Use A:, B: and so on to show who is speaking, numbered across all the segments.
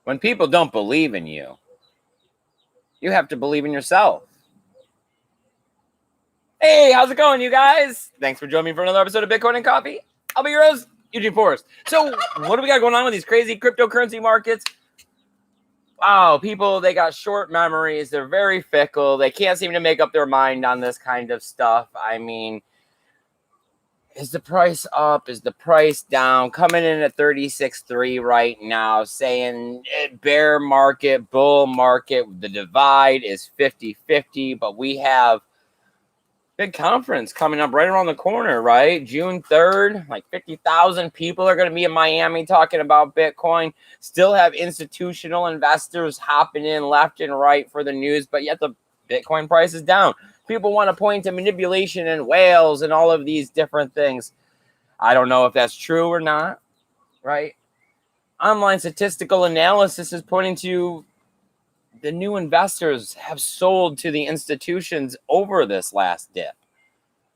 A: When people don't believe in you, you have to believe in yourself. Hey, how's it going, you guys? Thanks for joining me for another episode of Bitcoin and Coffee. I'll be your host, Eugene Forrest. So, what do we got going on with these crazy cryptocurrency markets? Wow, people, they got short memories. They're very fickle. They can't seem to make up their mind on this kind of stuff. I mean, is the price up? Is the price down? Coming in at 36.3 right now, saying bear market, bull market. The divide is 50-50, but we have big conference coming up right around the corner, right? June 3rd, like 50,000 people are going to be in Miami talking about Bitcoin. Still have institutional investors hopping in left and right for the news, but yet the Bitcoin price is down. People want to point to manipulation and whales and all of these different things. I don't know if that's true or not, right? Online statistical analysis is pointing to the new investors have sold to the institutions over this last dip.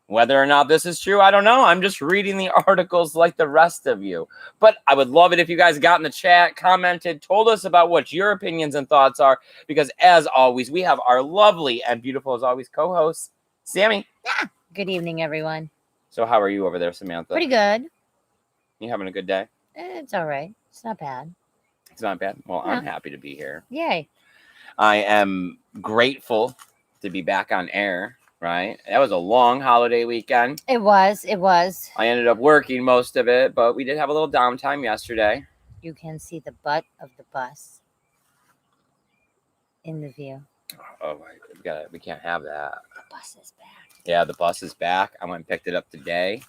A: Whether or not this is true, I don't know. I'm just reading the articles like the rest of you. But I would love it if you guys got in the chat, commented, told us about what your opinions and thoughts are. Because as always, we have our lovely and beautiful, as always, co-host, Sammy.
B: Yeah. Good evening, everyone.
A: So how are you over there, Samantha?
B: Pretty good.
A: You having a good day?
B: It's all right. It's not bad.
A: It's not bad. Well,
B: No.
A: I'm happy to be here.
B: Yay.
A: I am grateful to be back on air, right? That was a long holiday weekend.
B: It was.
A: I ended up working most of it, but we did have a little downtime yesterday.
B: You can see the butt of the bus in the view.
A: Oh, we can't have that.
B: The bus is back.
A: Yeah, the bus is back. I went and picked it up today.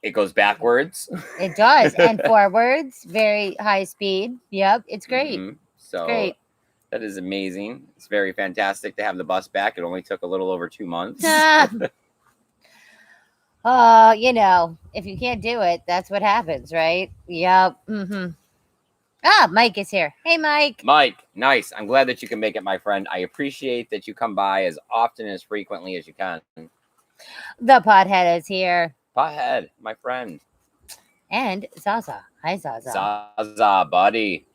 A: It goes backwards.
B: It does. And forwards, very high speed. Yep. It's great.
A: Mm-hmm. So
B: Great.
A: That is amazing. It's very fantastic to have the bus back. It only took a little over 2 months.
B: If you can't do it, that's what happens, right? Yep. Mm-hmm. Mike is here. Hey, Mike.
A: Mike, nice. I'm glad that you can make it, my friend. I appreciate that you come by as often and as frequently as you can.
B: The pothead is here.
A: Pothead, my friend.
B: And Zaza. Hi, Zaza.
A: Zaza, buddy.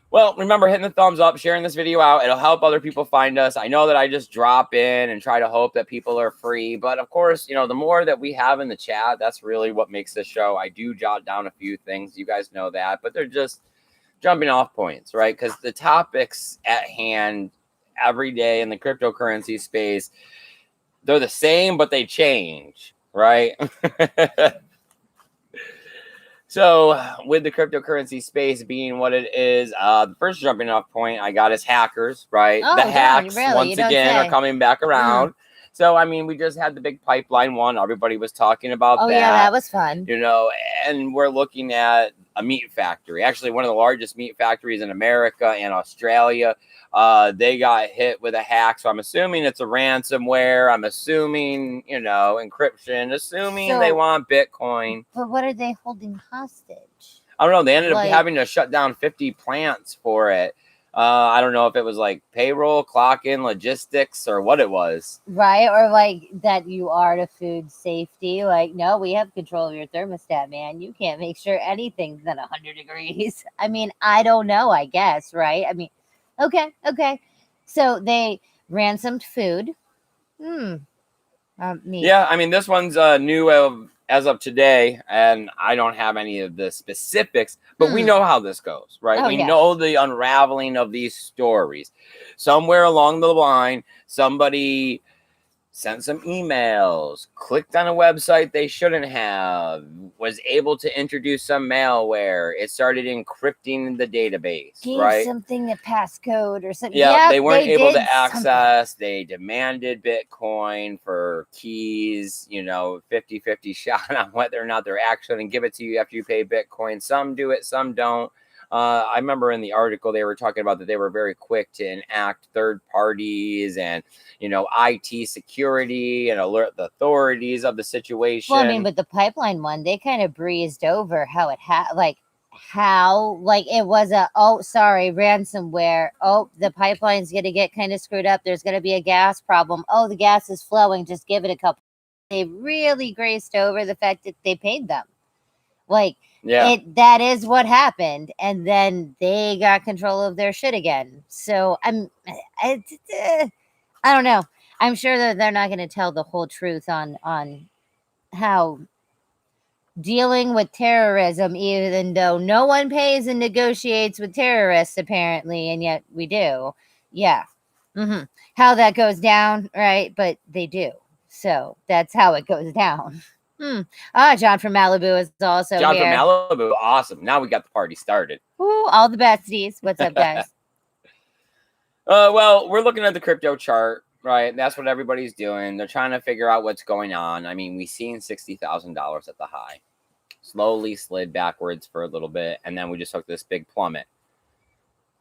A: Well, remember hitting the thumbs up, sharing this video out. It'll help other people find us. I know that I just drop in and try to hope that people are free. But of course, the more that we have in the chat, that's really what makes this show. I do jot down a few things. You guys know that. But they're just jumping off points, right? Because the topics at hand every day in the cryptocurrency space, they're the same, but they change, right? So with the cryptocurrency space being what it is, the first jumping off point I got is hackers, right?
B: Oh,
A: the hacks,
B: really?
A: once again, are coming back around. So, I mean, we just had the big pipeline one. Everybody was talking about that.
B: Oh, yeah, that was fun.
A: And we're looking at a meat factory, actually one of the largest meat factories in America and Australia. They got hit with a hack. So I'm assuming it's a ransomware. I'm assuming, encryption, assuming they want Bitcoin.
B: But what are they holding hostage?
A: I don't know. They ended up having to shut down 50 plants for it. I don't know if it was like payroll, clock in, logistics, or what it was.
B: Right. Or like that you are to food safety. Like, no, we have control of your thermostat, man. You can't make sure anything's at 100 degrees. I mean, I don't know, I guess. Right. I mean, okay. So they ransomed food.
A: Yeah. I mean, this one's new as of today, and I don't have any of the specifics, but we know how this goes, right? We know the unraveling of these stories. Somewhere along the line, somebody sent some emails, clicked on a website they shouldn't have, was able to introduce some malware. It started encrypting the database, right?
B: Something a passcode or something.
A: Yeah, they weren't able to access. They demanded Bitcoin for keys, 50-50 shot on whether or not they're actually going to give it to you after you pay Bitcoin. Some do it, some don't. I remember in the article they were talking about that they were very quick to enact third parties and, IT security and alert the authorities of the situation.
B: Well, I mean, with the pipeline one, they kind of breezed over how it it was ransomware. Oh, the pipeline's going to get kind of screwed up. There's going to be a gas problem. Oh, the gas is flowing. Just give it a couple. They really graced over the fact that they paid them. Like,
A: Yeah.
B: that is what happened, and then they got control of their shit again. So I don't know. I'm sure that they're not going to tell the whole truth on how dealing with terrorism, even though no one pays and negotiates with terrorists apparently, and yet we do. Yeah. How that goes down, right? But they do. So that's how it goes down. John from Malibu is also
A: John
B: here.
A: from Malibu, awesome. Now we got the party started.
B: Woo, all the besties. What's up, guys?
A: Well, we're looking at the crypto chart, right? That's what everybody's doing. They're trying to figure out what's going on. I mean, we've seen $60,000 at the high. Slowly slid backwards for a little bit, and then we just took this big plummet.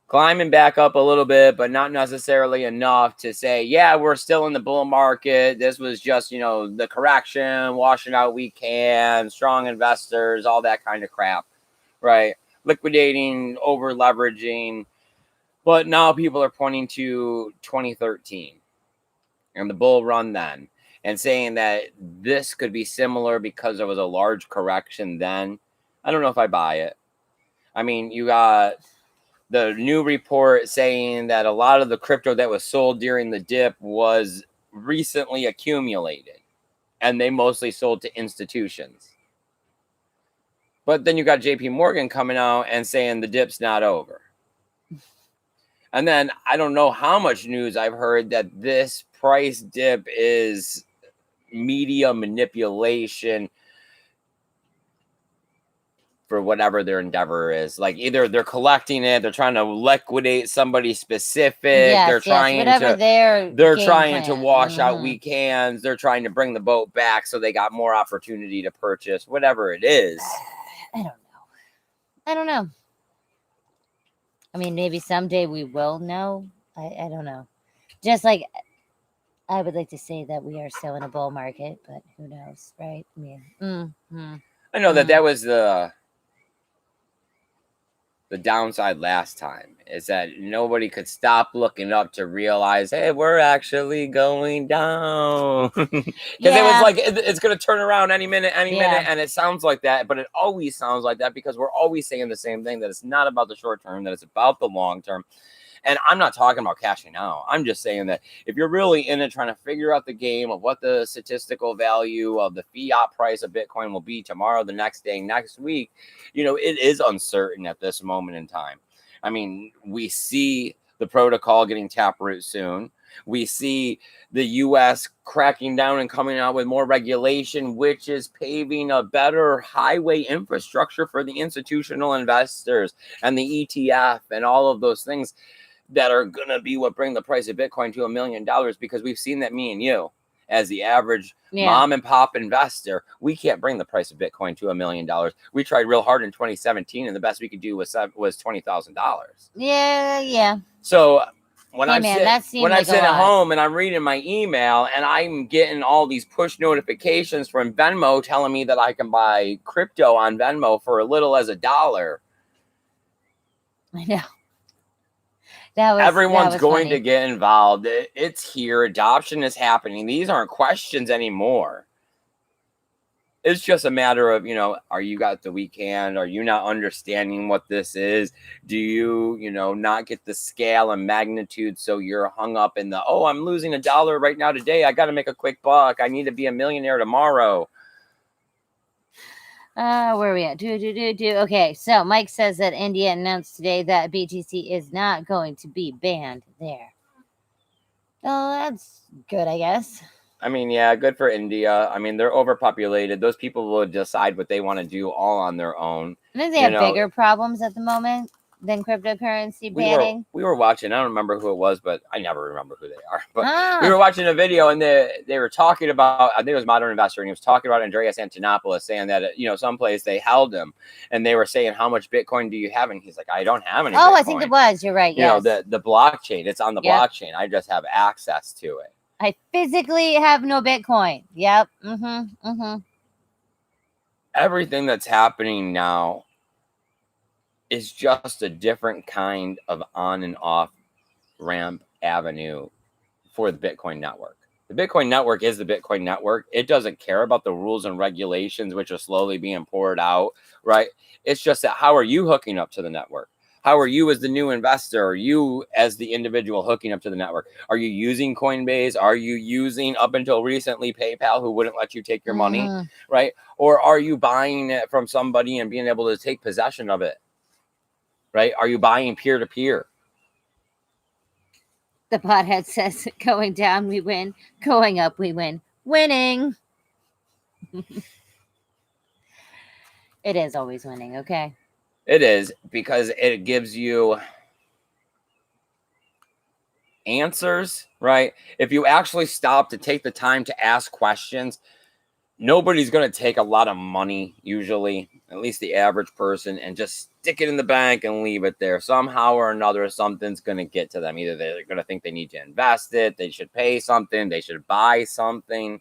A: Climbing back up a little bit, but not necessarily enough to say, yeah, we're still in the bull market. This was just, the correction, washing out weak hands, strong investors, all that kind of crap, right? Liquidating, over leveraging. But now people are pointing to 2013 and the bull run then, and saying that this could be similar because there was a large correction then. I don't know if I buy it. I mean, you got the new report saying that a lot of the crypto that was sold during the dip was recently accumulated, and they mostly sold to institutions. But then you got JP Morgan coming out and saying the dip's not over. And then I don't know how much news I've heard that this price dip is media manipulation for whatever their endeavor is. Like, either they're collecting it, they're trying to liquidate somebody specific, they're trying to wash out weak hands, they're trying to bring the boat back so they got more opportunity to purchase, whatever it is.
B: I don't know. I mean, maybe someday we will know. I don't know. Just like I would like to say that we are still in a bull market, but who knows, right? I mean,
A: I know that was the downside last time, is that nobody could stop looking up to realize, hey, we're actually going down. Because it was like, it's going to turn around any minute, and it sounds like that, but it always sounds like that because we're always saying the same thing, that it's not about the short term, that it's about the long term. And I'm not talking about cashing out. I'm just saying that if you're really in it trying to figure out the game of what the statistical value of the fiat price of Bitcoin will be tomorrow, the next day, next week, it is uncertain at this moment in time. I mean, we see the protocol getting taproot soon. We see the U.S. cracking down and coming out with more regulation, which is paving a better highway infrastructure for the institutional investors and the ETF and all of those things that are going to be what bring the price of Bitcoin to $1 million, because we've seen that me and you, as the average mom and pop investor, we can't bring the price of Bitcoin to $1 million. We tried real hard in 2017, and the best we could do was $20,000.
B: Yeah.
A: So when I'm sitting
B: like
A: at home and I'm reading my email and I'm getting all these push notifications from Venmo telling me that I can buy crypto on Venmo for as little as $1.
B: I know.
A: Everyone's going to get involved. It's here. Adoption is happening. These aren't questions anymore. It's just a matter of, are you got the weak hand? Are you not understanding what this is? Do you, not get the scale and magnitude? So you're hung up in the, I'm losing $1 right now today. I got to make a quick buck. I need to be a millionaire tomorrow.
B: Where are we at? Okay, so Mike says that India announced today that BTC is not going to be banned there. Oh, that's good, I guess.
A: I mean, yeah, good for India. I mean, they're overpopulated. Those people will decide what they want to do all on their own.
B: I think they have bigger problems at the moment than cryptocurrency banning.
A: We were watching, I don't remember who it was, but I never remember who they are. But we were watching a video, and they were talking about, I think it was Modern Investor, and he was talking about Andreas Antonopoulos, saying that, someplace they held him, and they were saying, how much Bitcoin do you have? And he's like, I don't have any Bitcoin.
B: I think it was. You're right, yes.
A: The blockchain, it's on the blockchain. I just have access to it.
B: I physically have no Bitcoin. Yep.
A: Everything that's happening now is just a different kind of on and off ramp avenue for the Bitcoin network. The Bitcoin network is the Bitcoin network. It doesn't care about the rules and regulations, which are slowly being poured out, right? It's just that how are you hooking up to the network? How are you as the new investor, or you as the individual hooking up to the network? Are you using Coinbase? Are you using, up until recently, PayPal, who wouldn't let you take your money, right? Or are you buying it from somebody and being able to take possession of it, right? Are you buying peer-to-peer?
B: The pothead says, going down, we win. Going up, we win. Winning. It is always winning, okay?
A: It is, because it gives you answers, right? If you actually stop to take the time to ask questions, nobody's going to take a lot of money, usually, at least the average person, and just stick it in the bank and leave it there. Somehow or another, something's going to get to them. Either they're going to think they need to invest it, they should pay something, they should buy something.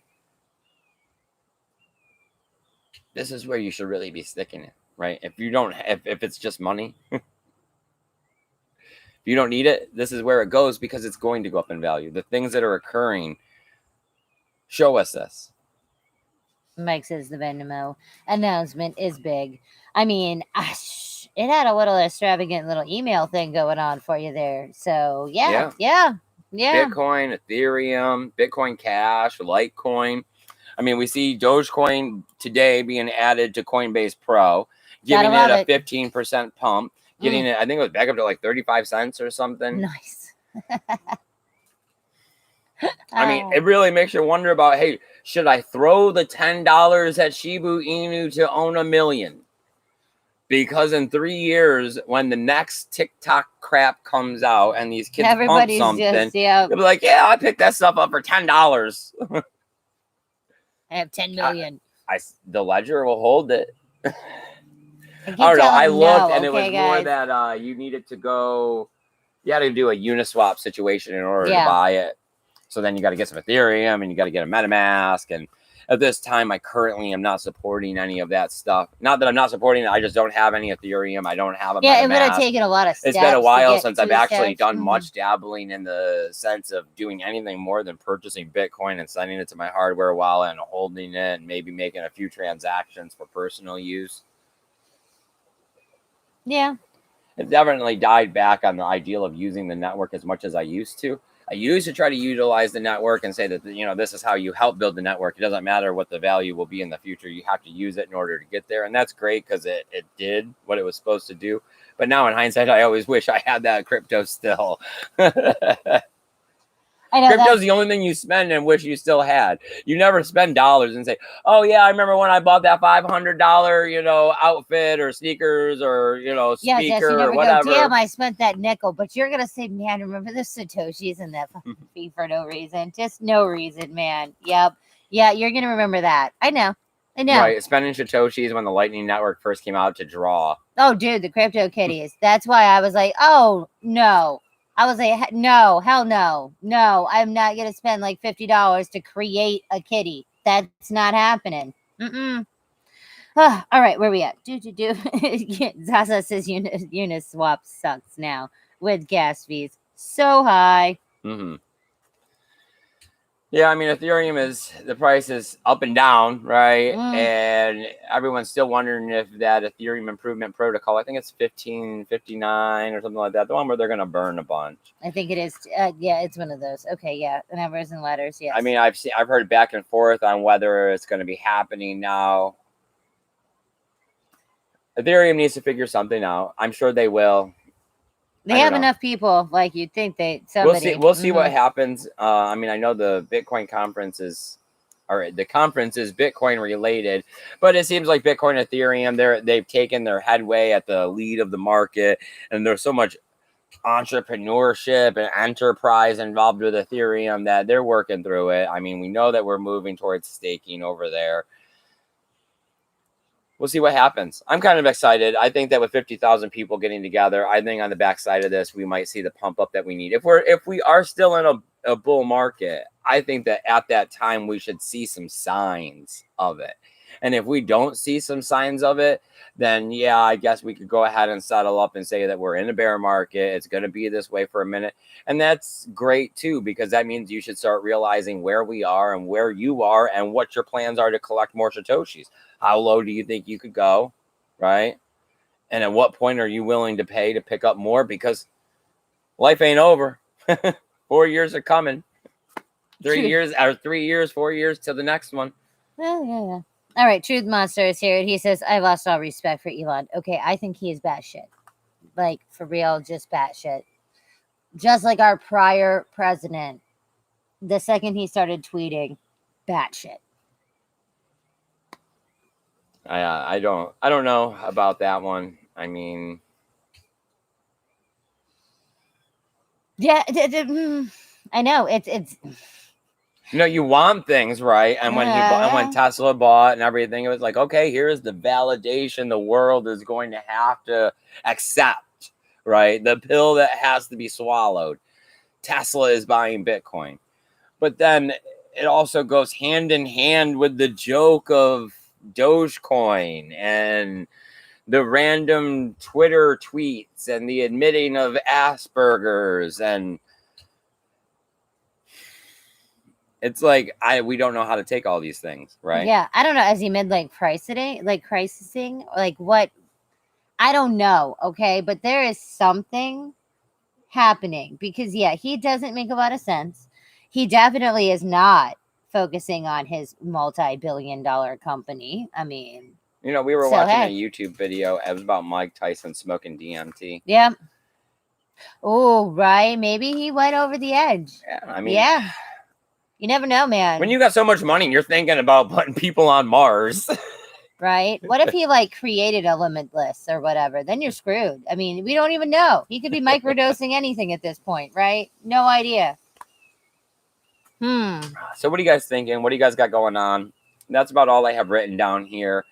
A: This is where you should really be sticking it, right? If you don't, if it's just money, if you don't need it, this is where it goes, because it's going to go up in value. The things that are occurring show us this.
B: Mike says the Venmo announcement is big. I mean, it had a little extravagant little email thing going on for you there. So yeah.
A: Bitcoin, Ethereum, Bitcoin Cash, Litecoin. I mean, we see Dogecoin today being added to Coinbase Pro, giving it a 15% pump, getting it, I think it was back up to like 35 cents or something.
B: Nice.
A: I mean, it really makes you wonder about, hey, should I throw the $10 at Shiba Inu to own $1 million? Because in 3 years, when the next TikTok crap comes out and these kids pump something, they'll be like, yeah, I picked that stuff up for $10.
B: I have 10 million.
A: The ledger will hold it. I don't know. I looked, and it was more that you needed to go, you had to do a Uniswap situation in order to buy it. So then you got to get some Ethereum, and you got to get a MetaMask. And at this time, I currently am not supporting any of that stuff. Not that I'm not supporting it. I just don't have any Ethereum. I don't have a MetaMask.
B: It would have taken a lot of steps.
A: It's been a while since I've actually done much dabbling in the sense of doing anything more than purchasing Bitcoin and sending it to my hardware wallet and holding it and maybe making a few transactions for personal use.
B: Yeah.
A: It definitely died back on the ideal of using the network as much as I used to. I used to try to utilize the network and say that, this is how you help build the network. It doesn't matter what the value will be in the future. You have to use it in order to get there. And that's great, because it did what it was supposed to do. But now in hindsight, I always wish I had that crypto still. I know crypto's the only thing you spend and wish you still had. You never spend dollars and say, oh yeah, I remember when I bought that $500, outfit or sneakers or, speaker or whatever.
B: Damn, I spent that nickel. But you're going to say, man, remember the Satoshis and that fee for no reason. Just no reason, man. Yep. Yeah, you're going to remember that. I know.
A: Right, spending Satoshis when the Lightning Network first came out to draw.
B: Oh, dude, the crypto kitties. That's why I was like, oh, no. I was like, no, hell no. No, I'm not going to spend like $50 to create a kitty. That's not happening. All right, where we at? Zaza says Uniswap sucks now with gas fees so high.
A: Yeah, I mean, Ethereum the price is up and down, right? And everyone's still wondering if that Ethereum improvement protocol, I think it's 1559 or something like that, the one where they're going to burn a bunch.
B: I think it is. Yeah, it's one of those. Okay, yeah, the numbers and letters, yes.
A: I mean, I've heard back and forth on whether it's going to be happening now. Ethereum needs to figure something out. I'm sure they will.
B: They have enough people, like you'd think somebody.
A: We'll see what happens. I mean, I know the Bitcoin conference is Bitcoin related, but it seems like Bitcoin, Ethereum, they've taken their headway at the lead of the market, and there's so much entrepreneurship and enterprise involved with Ethereum that they're working through it. I mean, we know that we're moving towards staking over there. We'll see what happens. I'm kind of excited. I think that with 50,000 people getting together, I think on the backside of this, we might see the pump up that we need. If we are still in a bull market, I think that at that time we should see some signs of it. And if we don't see some signs of it, then yeah, I guess we could go ahead and settle up and say that we're in a bear market. It's going to be this way for a minute. And that's great too, because that means you should start realizing where we are and where you are and what your plans are to collect more Satoshis. How low do you think you could go, right? And at what point are you willing to pay to pick up more? Because life ain't over. 4 years are coming. 3 years, or 3 years, 4 years till the next one.
B: Yeah. All right, Truth Monster is here. He says, I lost all respect for Elon. Okay, I think he is batshit. Like, for real, just batshit. Just like our prior president. The second he started tweeting, batshit.
A: I don't know about that one. I mean,
B: yeah, I know it's.
A: You know, you want things, right? And when when Tesla bought and everything, it was like, okay, here's the validation the world is going to have to accept, right? The pill that has to be swallowed. Tesla is buying Bitcoin. But then it also goes hand in hand with the joke of Dogecoin and the random Twitter tweets and the admitting of Aspergers, and it's like we don't know how to take all these things, right?
B: Yeah, I don't know. As he made like pricing, like what? I don't know. Okay, but there is something happening because he doesn't make a lot of sense. He definitely is not focusing on his multi-billion-dollar company. I mean,
A: you know, we were watching a YouTube video. It was about Mike Tyson smoking DMT.
B: Yeah. Oh, right. Maybe he went over the edge.
A: Yeah, I mean,
B: yeah. You never know, man.
A: When you got so much money, you're thinking about putting people on Mars.
B: Right? What if he like created a limitless or whatever? Then you're screwed. I mean, we don't even know. He could be microdosing anything at this point, right? No idea.
A: So what are you guys thinking? What do you guys got going on? That's about all I have written down here.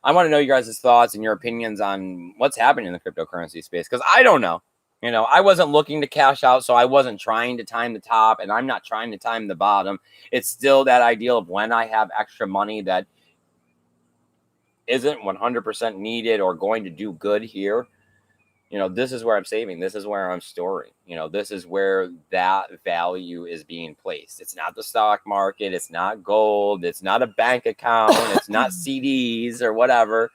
A: I want to know you guys' thoughts and your opinions on what's happening in the cryptocurrency space, because I don't know. You know, I wasn't looking to cash out, so I wasn't trying to time the top, and I'm not trying to time the bottom. It's still that ideal of when I have extra money that isn't 100% needed or going to do good here. You know, this is where I'm saving. This is where I'm storing. You know, this is where that value is being placed. It's not the stock market. It's not gold. It's not a bank account. It's not CDs or whatever.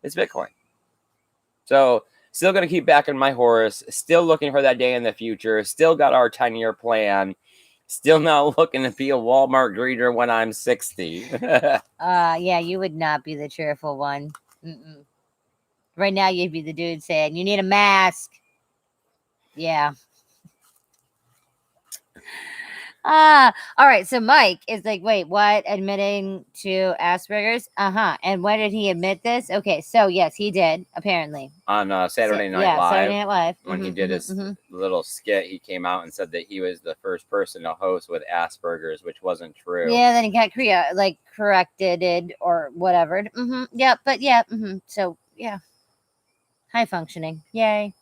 A: It's Bitcoin. So still going to keep backing my horse. Still looking for that day in the future. Still got our 10-year plan. Still not looking to be a Walmart greeter when I'm 60.
B: Yeah, you would not be the cheerful one. Right now, you'd be the dude saying, you need a mask. Yeah. All right. So Mike is like, wait, what? Admitting to Asperger's? And when did he admit this? Okay. So yes, he did, apparently.
A: On Saturday Night Live.
B: Saturday Night Live.
A: When he did his little skit, he came out and said that he was the first person to host with Asperger's, which wasn't true.
B: Yeah, then he got corrected or whatever. Yeah, but yeah. So yeah. High functioning. Yay.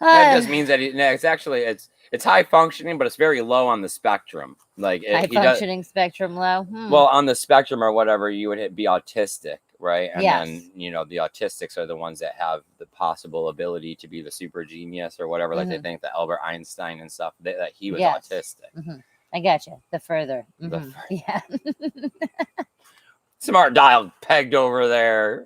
A: That just means that it's high functioning, but it's very low on the spectrum. Like
B: high functioning spectrum low.
A: Well, on the spectrum or whatever, you would be autistic, right? And
B: yes.
A: then, you know, the autistics are the ones that have the possible ability to be the super genius or whatever. Like they think that Albert Einstein and stuff, that he was autistic.
B: I gotcha. The further. Yeah.
A: Smart dial pegged over there.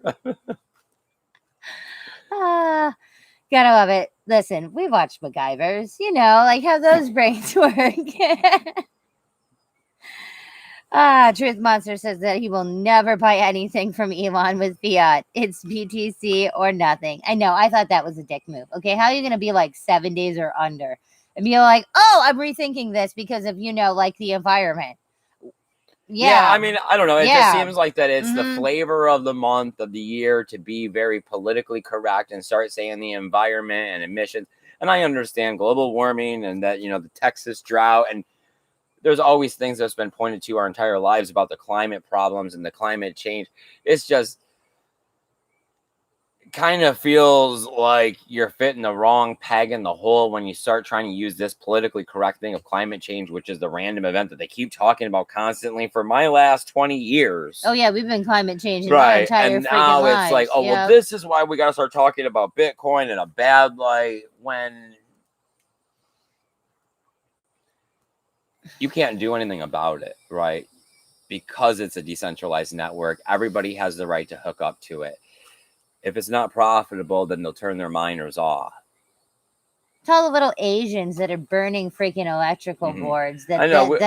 B: Gotta love it. Listen, we watched MacGyvers, you know, like how those brains work. Truth Monster says that he will never buy anything from Elon with fiat. It's BTC or nothing. I know. I thought that was a dick move. Okay, how are you going to be like 7 days or under and be like, oh, I'm rethinking this because of, you know, like the environment. Yeah,
A: I mean, I don't know. It just seems like that it's the flavor of the month, of the year, to be very politically correct and start saying the environment and emissions. And I understand global warming and that, you know, the Texas drought, and there's always things that's been pointed to our entire lives about the climate problems and the climate change. It's just kind of feels like you're fitting the wrong peg in the hole when you start trying to use this politically correct thing of climate change, which is the random event that they keep talking about constantly for my last 20 years.
B: Oh yeah, we've been climate changing our
A: Right.
B: entire
A: And
B: freaking
A: now
B: lives.
A: it's like, oh, well, this is why we got to start talking about Bitcoin in a bad light when you can't do anything about it, right? Because it's a decentralized network, everybody has the right to hook up to it. If it's not profitable, then they'll turn their miners off.
B: It's all the little Asians that are burning freaking electrical boards. That
A: I know.
B: we've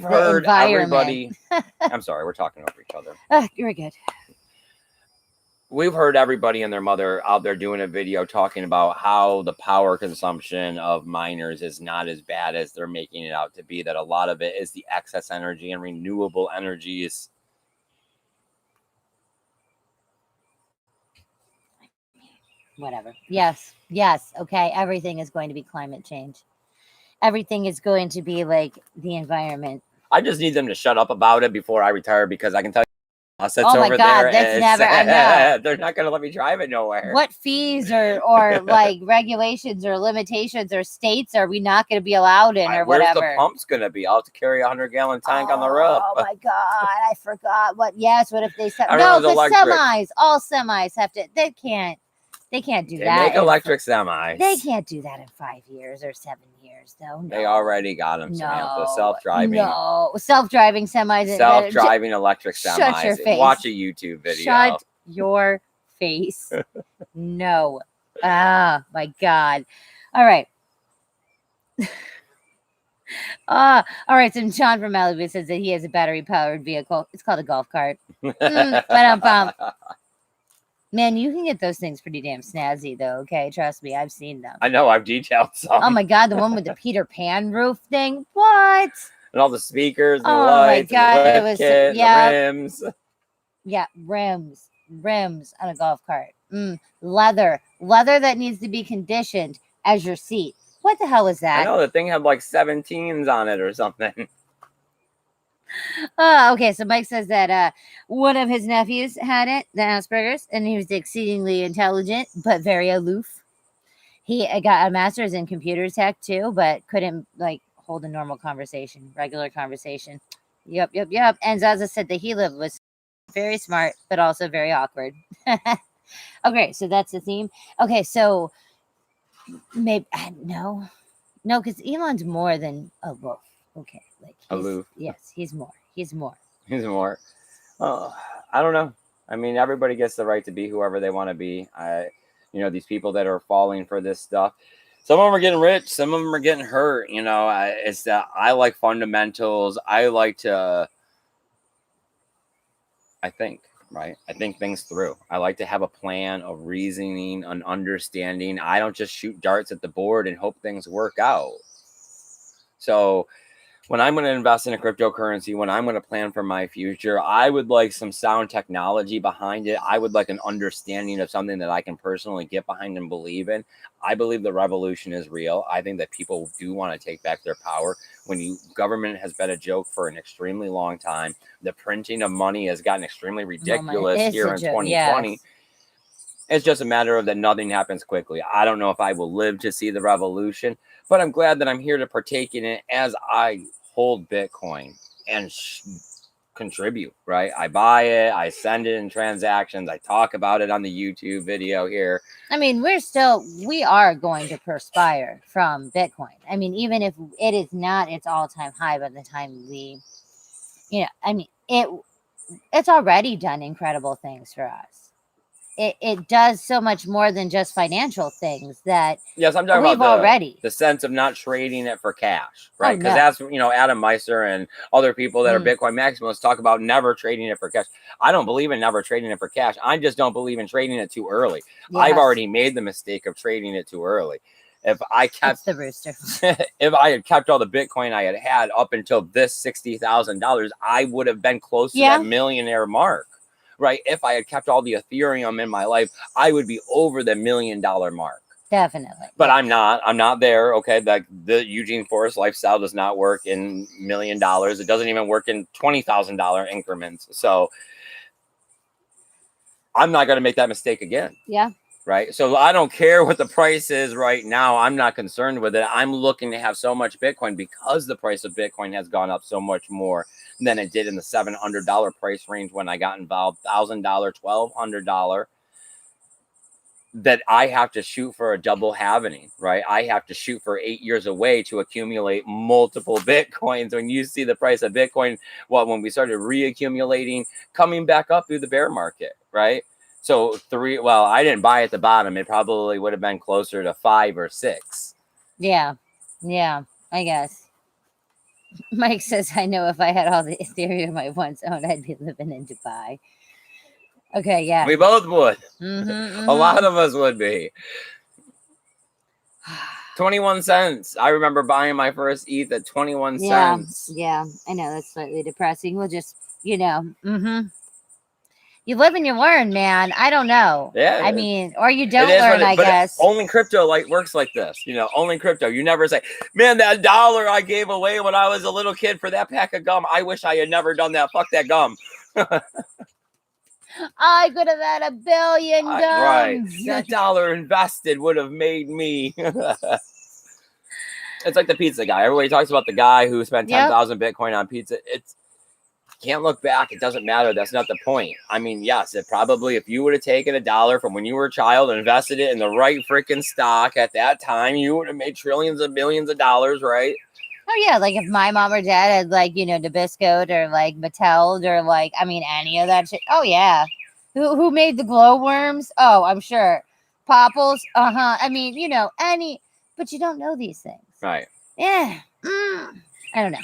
A: heard everybody. I'm sorry, we're talking over each other.
B: You're good.
A: We've heard everybody and their mother out there doing a video talking about how the power consumption of miners is not as bad as they're making it out to be. That a lot of it is the excess energy and renewable energies.
B: Whatever. Yes. Okay. Everything is going to be climate change. Everything is going to be like the environment.
A: I just need them to shut up about it before I retire, because I can tell you that's
B: oh my
A: over
B: God,
A: there.
B: That's never. I know.
A: They're not going to let me drive it nowhere.
B: What fees or like regulations or limitations or states are we not going to be allowed in or
A: Where's
B: whatever?
A: the pump's going to be? I'll have to carry a 100-gallon tank on the roof.
B: Oh my God, I forgot. What? Yes. What if they said
A: Everyone's
B: no? Because
A: electric.
B: all semis have to. They can't do
A: They
B: that.
A: make electric semis.
B: They can't do that in 5 years or 7 years, though. No.
A: They already got them, Samantha. Self-driving.
B: No, self-driving semis.
A: Self-driving electric semis.
B: Shut your face.
A: Watch a YouTube video.
B: Shut your face. No. Ah, my God. All right. All right. So John from Malibu says that he has a battery-powered vehicle. It's called a golf cart. Man, you can get those things pretty damn snazzy, though. Okay, trust me, I've seen them.
A: I know, I've detailed some.
B: Oh my God, the one with the Peter Pan roof thing. What?
A: And all the speakers, and the
B: Oh
A: lights,
B: my God,
A: and the
B: it was
A: kit,
B: yeah,
A: the rims.
B: Yeah, rims on a golf cart. Leather that needs to be conditioned as your seat. What the hell is that?
A: I know, the thing had like 17s on it or something.
B: Okay, so Mike says that one of his nephews had it, the Aspergers, and he was exceedingly intelligent but very aloof. He got a master's in computer tech too, but couldn't like hold a normal conversation, regular conversation. Yep. And Zaza said that he lived was very smart but also very awkward. Okay, so that's the theme. Okay, so maybe no, because Elon's more than aloof. Okay, like
A: Aloof.
B: Yes, he's more.
A: He's more. Oh, I don't know. I mean, everybody gets the right to be whoever they want to be. These people that are falling for this stuff, some of them are getting rich, some of them are getting hurt. It's that I like fundamentals. I like to, I think things through. I like to have a plan of reasoning, an understanding. I don't just shoot darts at the board and hope things work out. So when I'm going to invest in a cryptocurrency, when I'm going to plan for my future, I would like some sound technology behind it. I would like an understanding of something that I can personally get behind and believe in. I believe the revolution is real. I think that people do want to take back their power. Government has been a joke for an extremely long time. The printing of money has gotten extremely ridiculous here in 2020. Yes. It's just a matter of that nothing happens quickly. I don't know if I will live to see the revolution, but I'm glad that I'm here to partake in it as I hold Bitcoin and contribute, right? I buy it, I send it in transactions, I talk about it on the YouTube video here.
B: I mean, we are going to perspire from Bitcoin. I mean, even if it is not its all-time high by the time it's already done incredible things for us. It does so much more than just financial things that
A: yes, I'm talking about the sense of not trading it for cash, right? Because that's Adam Meister and other people that are Bitcoin maximalists talk about never trading it for cash. I don't believe in never trading it for cash. I just don't believe in trading it too early. Yes. I've already made the mistake of trading it too early. If I kept
B: the rooster,
A: if I had kept all the Bitcoin I had up until this $60,000, I would have been close to that millionaire mark. Right. If I had kept all the Ethereum in my life, I would be over the $1 million mark.
B: Definitely.
A: But I'm not there. Okay. Like the Eugene Forrest lifestyle does not work in $1 million. It doesn't even work in $20,000 increments. So I'm not going to make that mistake again.
B: Yeah.
A: right? So I don't care what the price is right now. I'm not concerned with it. I'm looking to have so much Bitcoin because the price of Bitcoin has gone up so much more than it did in the $700 price range when I got involved, $1,000, $1,200. That I have to shoot for a double halvening, right? I have to shoot for 8 years away to accumulate multiple Bitcoins. When you see the price of Bitcoin, well, when we started reaccumulating, coming back up through the bear market, right? So I didn't buy at the bottom. It probably would have been closer to 5 or 6.
B: Yeah. Yeah, I guess. Mike says, I know if I had all the Ethereum I once owned, I'd be living in Dubai. Okay, yeah.
A: We both would.
B: Mm-hmm,
A: A lot of us would be. 21 cents. I remember buying my first ETH at 21 cents.
B: Yeah, I know that's slightly depressing. We'll just, you live and you learn, man. I don't know.
A: Yeah.
B: I mean, or you don't learn, I guess.
A: Only crypto works like this. Only crypto. You never say, man, that $1 I gave away when I was a little kid for that pack of gum. I wish I had never done that. Fuck that gum.
B: I could have had 1 billion gums.
A: Right. That $1 invested would have made me. It's like the pizza guy. Everybody talks about the guy who spent 10,000 Bitcoin on pizza. Can't look back. It doesn't matter. That's not the point. I mean, yes, it probably, if you would have taken $1 from when you were a child and invested it in the right freaking stock at that time, you would have made trillions of billions of dollars, right?
B: Oh yeah, like if my mom or dad had Nabisco or like Mattel or like, I mean, any of that shit. Oh yeah. Who made the glowworms? Oh, I'm sure. Popples. I mean, but you don't know these things.
A: Right.
B: Yeah. I don't know.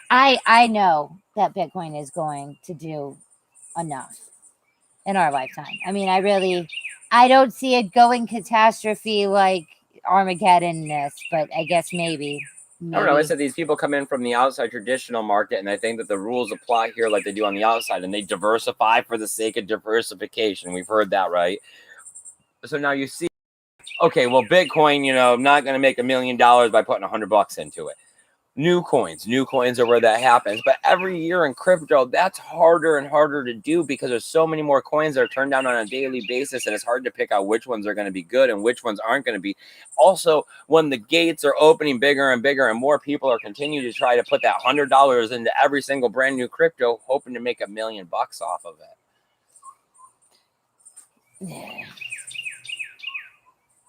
B: I know that Bitcoin is going to do enough in our lifetime. I mean, I don't see it going catastrophe like Armageddon-ness, but I guess maybe.
A: I don't know. I said these people come in from the outside traditional market and they think that the rules apply here like they do on the outside, and they diversify for the sake of diversification. We've heard that, right? So now you see, okay, well, Bitcoin, I'm not going to make $1 million by putting $100 into it. New coins are where that happens. But every year in crypto, that's harder and harder to do because there's so many more coins that are turned down on a daily basis, and it's hard to pick out which ones are going to be good and which ones aren't going to be. Also, when the gates are opening bigger and bigger and more people are continuing to try to put that $100 into every single brand new crypto, hoping to make $1 million off of it.
B: Yeah.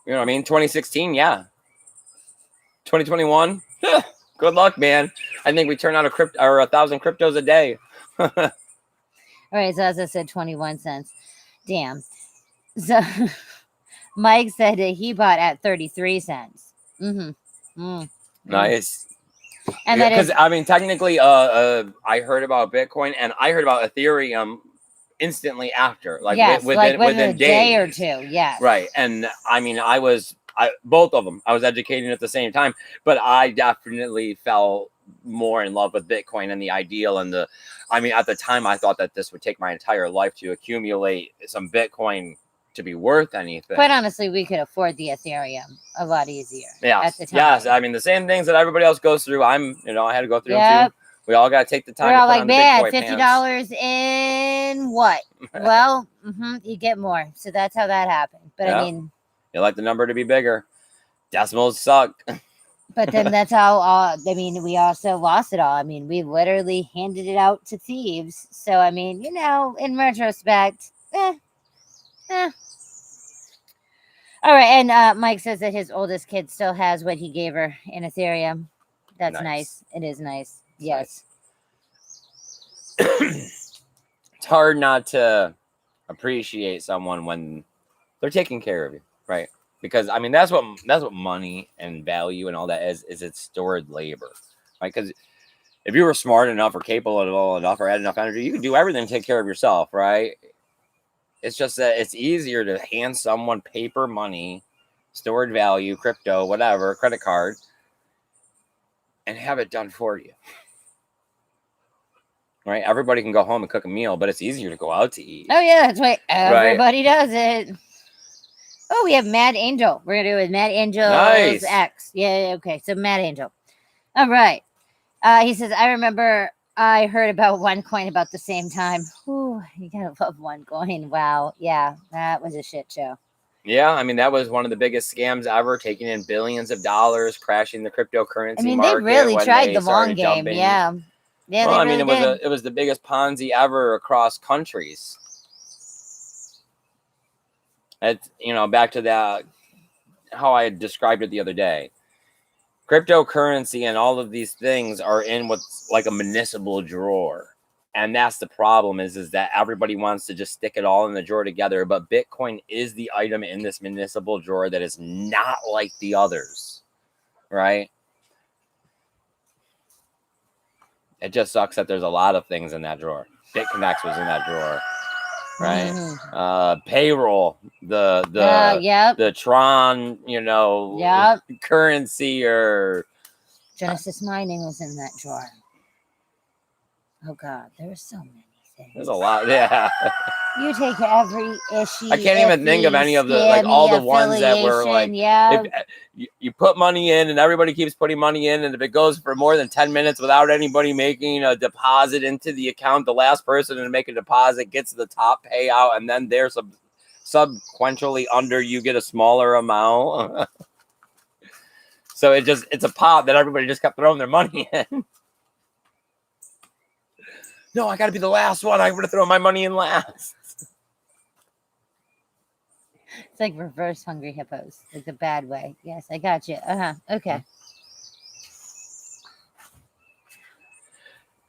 A: You know what I mean? 2016, yeah. 2021, good luck, man. I think we turn out 1,000 cryptos a day.
B: All right, so as I said, 21 cents. Damn. So Mike said that he bought at 33 cents.
A: Nice.
B: And
A: because I mean, technically, I heard about Bitcoin and I heard about Ethereum instantly after, within
B: a day or two. Yes.
A: Right. And I mean, both of them, I was educating at the same time, but I definitely fell more in love with Bitcoin and the ideal and at the time I thought that this would take my entire life to accumulate some Bitcoin to be worth anything.
B: Quite honestly, we could afford the Ethereum a lot easier.
A: Yes.
B: At the time.
A: Yes. I mean, the same things that everybody else goes through. I had to go through them too. We all got to take the time. We're all like, man,
B: $50 in what? Well, you get more. So that's how that happened. But I mean,
A: you like the number to be bigger. Decimals suck.
B: But then that's how, we also lost it all. I mean, we literally handed it out to thieves. So, I mean, in retrospect, All right. And Mike says that his oldest kid still has what he gave her in Ethereum. That's nice. It is nice. Yes.
A: It's hard not to appreciate someone when they're taking care of you, right? Because I mean that's what money and value and all that is it's stored labor, right? Because if you were smart enough or capable enough or had enough energy, you could do everything to take care of yourself, right? It's just that it's easier to hand someone paper money, stored value, crypto, whatever, credit card, and have it done for you. Right? Everybody can go home and cook a meal, but it's easier to go out to eat.
B: Oh, yeah, that's why everybody does it. Oh, we have Mad Angel. We're going to do it with Mad Angel's X. Yeah, okay. So Mad Angel. All right. He says, I remember I heard about OneCoin about the same time. Ooh, you gotta love OneCoin. Wow. Yeah, that was a shit show.
A: Yeah, I mean, that was one of the biggest scams ever, taking in billions of dollars, crashing the cryptocurrency
B: I mean, they
A: market
B: really
A: when
B: tried
A: they
B: the long
A: started
B: game.
A: dumping.
B: Yeah. Yeah,
A: Well,
B: they
A: I mean,
B: really did.
A: it was the biggest Ponzi ever across countries. It's, back to that, how I described it the other day. Cryptocurrency and all of these things are in what's like a municipal drawer. And that's the problem is that everybody wants to just stick it all in the drawer together. But Bitcoin is the item in this municipal drawer that is not like the others, right? It just sucks that there's a lot of things in that drawer. BitConnects was in that drawer, right?
B: Mhm.
A: Payroll, the
B: Yep.
A: the Tron,
B: Yep.
A: currency or
B: Genesis Mining was in that drawer. Oh God, there were so many things.
A: there's a lot. Yeah.
B: You take every issue.
A: I can't even think of any of the all the ones that were like,
B: yeah.
A: if you put money in and everybody keeps putting money in, and if it goes for more than 10 minutes without anybody making a deposit into the account, the last person to make a deposit gets the top payout, and then they're subsequently under you get a smaller amount. So it's a pot that everybody just kept throwing their money in. No, I got to be the last one. I'm going to throw my money in last.
B: It's like reverse hungry hippos, like the bad way. Yes, I got you. Okay.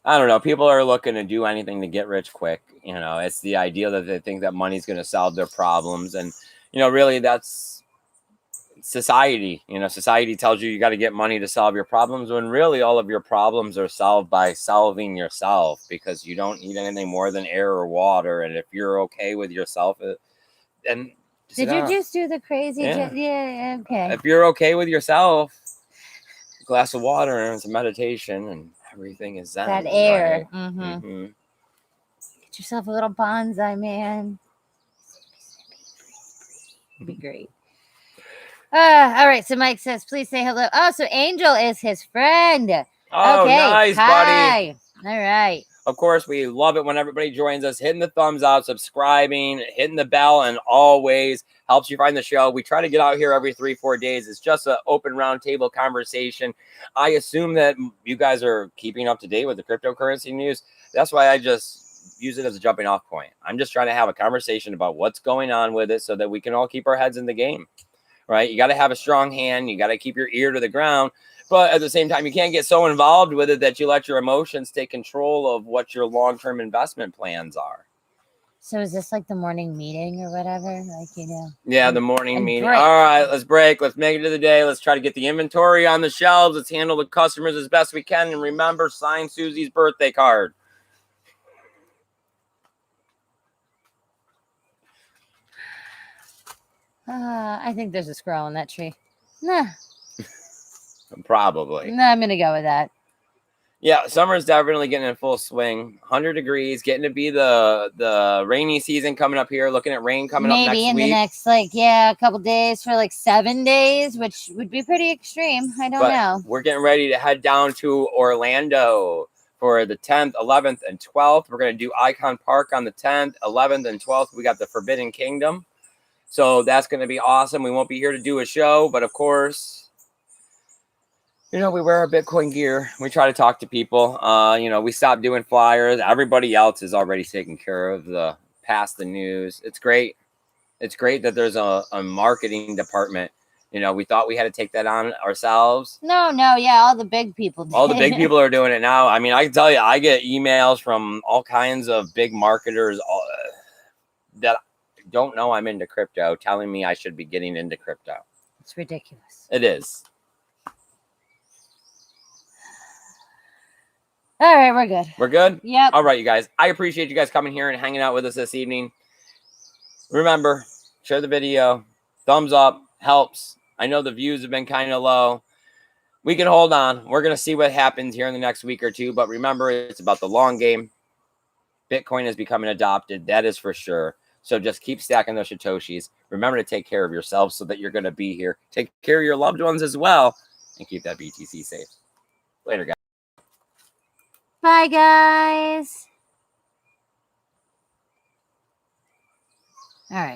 A: I don't know. People are looking to do anything to get rich quick. It's the idea that they think that money's going to solve their problems. And, really that's society. Society tells you got to get money to solve your problems, when really all of your problems are solved by solving yourself, because you don't need anything more than air or water. And if you're okay with yourself, then
B: did you just do the crazy? Yeah. Okay.
A: If you're okay with yourself, a glass of water and some meditation and everything is zen.
B: That air.
A: Right? Mm-hmm.
B: Get yourself a little bonsai, man. It'd be great. All right. So Mike says, please say hello. Oh, so Angel is his friend.
A: Oh,
B: okay.
A: nice,
B: Hi.
A: buddy.
B: All right.
A: Of course, we love it when everybody joins us, hitting the thumbs up, subscribing, hitting the bell, and always helps you find the show. We try to get out here every 3-4 days. It's just an open roundtable conversation. I assume that you guys are keeping up to date with the cryptocurrency news. That's why I just use it as a jumping off point. I'm just trying to have a conversation about what's going on with it so that we can all keep our heads in the game, right? You got to have a strong hand. You got to keep your ear to the ground. But at the same time, you can't get so involved with it that you let your emotions take control of what your long-term investment plans are.
B: So is this like the morning meeting or whatever?
A: Yeah, the morning meeting.
B: Break.
A: All right, let's break. Let's make it to the day. Let's try to get the inventory on the shelves. Let's handle the customers as best we can. And remember, sign Susie's birthday card.
B: I think there's a squirrel in that tree. Nah.
A: Probably.
B: Nah, I'm going to go with that.
A: Yeah, summer's definitely getting in full swing. 100 degrees, getting to be the rainy season coming up here. Looking at rain coming up next week.
B: Maybe in the next, a couple days for 7 days, which would be pretty extreme. I don't know.
A: We're getting ready to head down to Orlando for the 10th, 11th, and 12th. We're going to do Icon Park on the 10th, 11th, and 12th. We got the Forbidden Kingdom. So that's going to be awesome. We won't be here to do a show, but of course, we wear our Bitcoin gear. We try to talk to people. We stopped doing flyers. Everybody else is already taking care of the news. It's great. It's great that there's a marketing department. We thought we had to take that on ourselves.
B: No, yeah, all the big people did.
A: All the big people are doing it now. I mean, I can tell you, I get emails from all kinds of big marketers that don't know I'm into crypto telling me I should be getting into crypto.
B: It's ridiculous.
A: It is.
B: All right, we're good.
A: We're good?
B: Yep.
A: All right, you guys. I appreciate you guys coming here and hanging out with us this evening. Remember, share the video. Thumbs up helps. I know the views have been kind of low. We can hold on. We're going to see what happens here in the next week or two. But remember, it's about the long game. Bitcoin is becoming adopted. That is for sure. So just keep stacking those Satoshis. Remember to take care of yourself so that you're going to be here. Take care of your loved ones as well. And keep that BTC safe. Later, guys.
B: Bye, guys. All right.